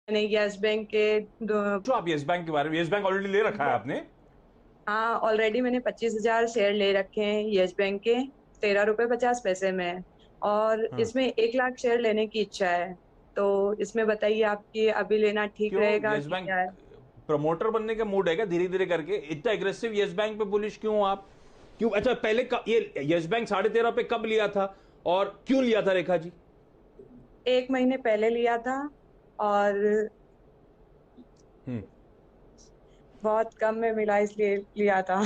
मैंने yes bank के जो आप यस बैंक के बारे में, यस बैंक ऑलरेडी ले रखा है आपने? हाँ, ऑलरेडी मैंने 25,000 शेयर ले रखे हैं यस बैंक के, 13 रुपए 50 पैसे में। और हाँ। इसमें 1 लाख शेयर लेने की इच्छा है। तो इसमें बताइए आपकी अभी लेना ठीक क्यों रहेगा यस कि बैंक? क्या है? प्रमोटर बनने का मूड है क्या धीरे धीरे करके? इतना एग्रेसिव यस बैंक पे बुलिश क्यों हो आप? क्यों? अच्छा, पहले ये यस बैंक 13.5 पे कब लिया था और क्यों लिया था रेखा जी? 1 महीने पहले लिया था। और हम्म। बहुत कम में मिला इसलिए लिया था।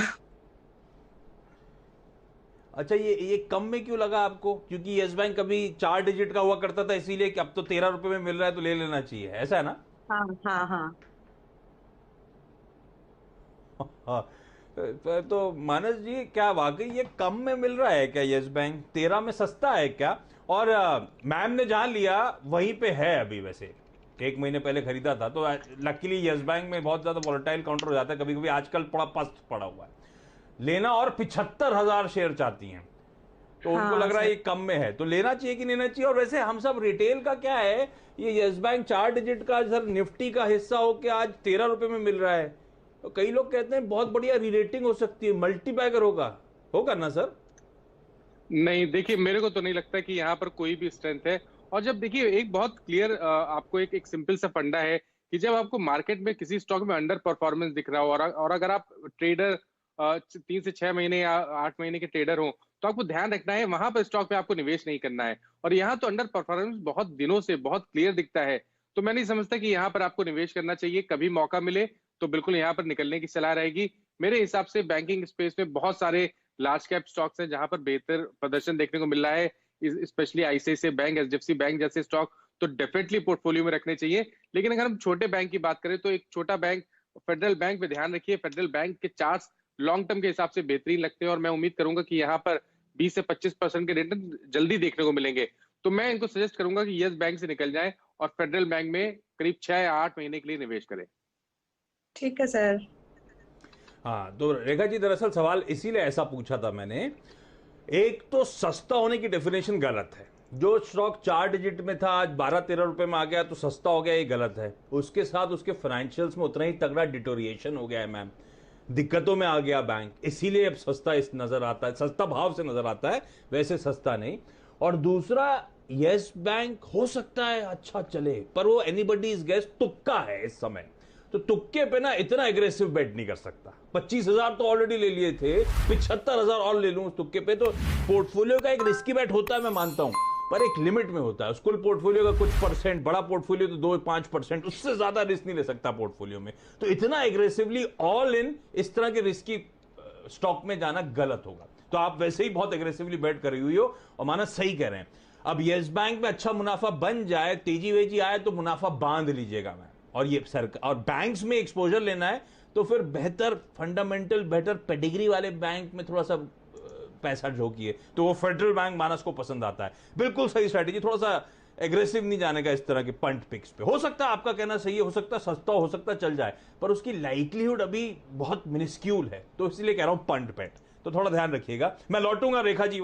अच्छा, ये कम में क्यों लगा आपको? क्योंकि यस बैंक कभी 4 डिजिट का हुआ करता था इसीलिए कि अब तो 13 रुपए में मिल रहा है तो ले लेना चाहिए, ऐसा है ना? हाँ हाँ हाँ। हाँ। तो मानस जी, क्या वाकई ये कम में मिल रहा है क्या? यस बैंक 13 में सस्ता है क्या? और मैम ने जहां लिया वहीं पे है अभी वैसे? 1 महीने पहले खरीदा था तो लकीली यस बैंक में बहुत ज्यादा वॉलेटाइल काउंटर हो जाता है कभी कभी, आजकल बड़ा पस्त पड़ा हुआ है लेना, और 75,000 शेयर चाहती हैं। तो उनको हाँ लग रहा है सर। ये कम में है तो लेना चाहिए कि नहीं लेना चाहिए? और वैसे हम सब रिटेल का क्या है, ये यस बैंक 4 डिजिट का सर निफ्टी का हिस्सा हो के आज 13 रुपए में मिल रहा है। तो कई लोग कहते हैं बहुत बढ़िया रीरेटिंग हो सकती है, मल्टीबैगर होगा। होगा ना सर? नहीं, देखिए मेरे को तो नहीं लगता कि यहाँ पर कोई भी स्ट्रेंथ है। और जब देखिए एक बहुत क्लियर आपको एक सिंपल सा फंडा है कि जब आपको मार्केट में किसी स्टॉक में अंडर परफॉर्मेंस दिख रहा हो और अगर आप ट्रेडर 3 से 6 महीने या 8 महीने के ट्रेडर हो, तो आपको ध्यान रखना है वहां पर स्टॉक पे आपको निवेश नहीं करना है। और यहाँ तो अंडर परफॉर्मेंस बहुत दिनों से बहुत क्लियर दिखता है। तो मैं नहीं समझता कि यहाँ पर आपको निवेश करना चाहिए। कभी मौका मिले तो बिल्कुल यहाँ पर निकलने की सलाह रहेगी। मेरे हिसाब से बैंकिंग स्पेस में बहुत सारे लार्ज कैप स्टॉक्स हैं जहां पर बेहतर प्रदर्शन देखने को मिल रहा है, specially ICICI bank, HDFC bank जैसे स्टॉक तो डेफिनेटली पोर्टफोलियो में रखने चाहिए। लेकिन अगर हम छोटे बैंक की बात करें तो एक छोटा बैंक फेडरल बैंक पे ध्यान रखिए। फेडरल बैंक के चार्ट्स लॉन्ग टर्म के हिसाब से बेहतरीन लगते हैं और मैं उम्मीद करूंगा कि यहाँ पर 20 से 25% के रिटर्न जल्दी देखने को मिलेंगे। तो मैं इनको सजेस्ट करूंगा कि यस बैंक से निकल जाएं और फेडरल बैंक में करीब 6 या 8 महीने के लिए निवेश करें। ठीक है सर। हाँ, तो रेखा जी दरअसल सवाल इसीलिए ऐसा पूछा था मैंने। एक तो सस्ता होने की डेफिनेशन गलत है। जो स्टॉक 4 डिजिट में था आज 12-13 रुपए में आ गया तो सस्ता हो गया, ये गलत है। उसके साथ उसके फाइनेंशियल्स में उतना ही तगड़ा डिटोरिएशन हो गया है मैम, दिक्कतों में आ गया बैंक, इसीलिए अब सस्ता इस नजर आता है, सस्ता भाव से नजर आता है, वैसे सस्ता नहीं। और दूसरा, यस बैंक हो सकता है अच्छा चले पर वो एनीबडी इज गेस, तुक्का है इस समय। तो तुक्के पे ना इतना एग्रेसिव बेट नहीं कर सकता। 25,000 तो ऑलरेडी ले लिए थे, 75,000 और ले लूं उस तुक्के पे, तो पोर्टफोलियो का एक रिस्की बेट होता है मैं मानता हूं, पर एक लिमिट में होता है। कुल पोर्टफोलियो का कुछ परसेंट, बड़ा पोर्टफोलियो तो 2-5%, उससे ज्यादा रिस्क नहीं ले सकता पोर्टफोलियो में। तो इतना एग्रेसिवली ऑल इन इस तरह के रिस्की स्टॉक में जाना गलत होगा। तो आप वैसे ही बहुत एग्रेसिवली बेट कर रही हुई हो और माना सही कह रहे हैं। अब यस बैंक में अच्छा मुनाफा बन जाए, तेजी वेजी आए तो मुनाफा बांध लीजिएगा मैं। और ये सरकार और बैंक्स में एक्सपोजर लेना है तो फिर बेहतर फंडामेंटल, बेहतर पेडिग्री वाले बैंक में थोड़ा सा पैसा झोंकिए, तो वो फेडरल बैंक मानस को पसंद आता है। बिल्कुल सही स्ट्रैटेजी, थोड़ा सा एग्रेसिव नहीं जाने का इस तरह के पंट पिक्स पे। हो सकता है आपका कहना सही है, हो सकता है सस्ता हो सकता है चल जाए, पर उसकी लाइकलीहुड अभी बहुत मिनिस्क्यूल है, तो इसलिए कह रहा हूं पंट पेट। तो थोड़ा ध्यान रखिएगा। मैं लौटूंगा रेखा जी।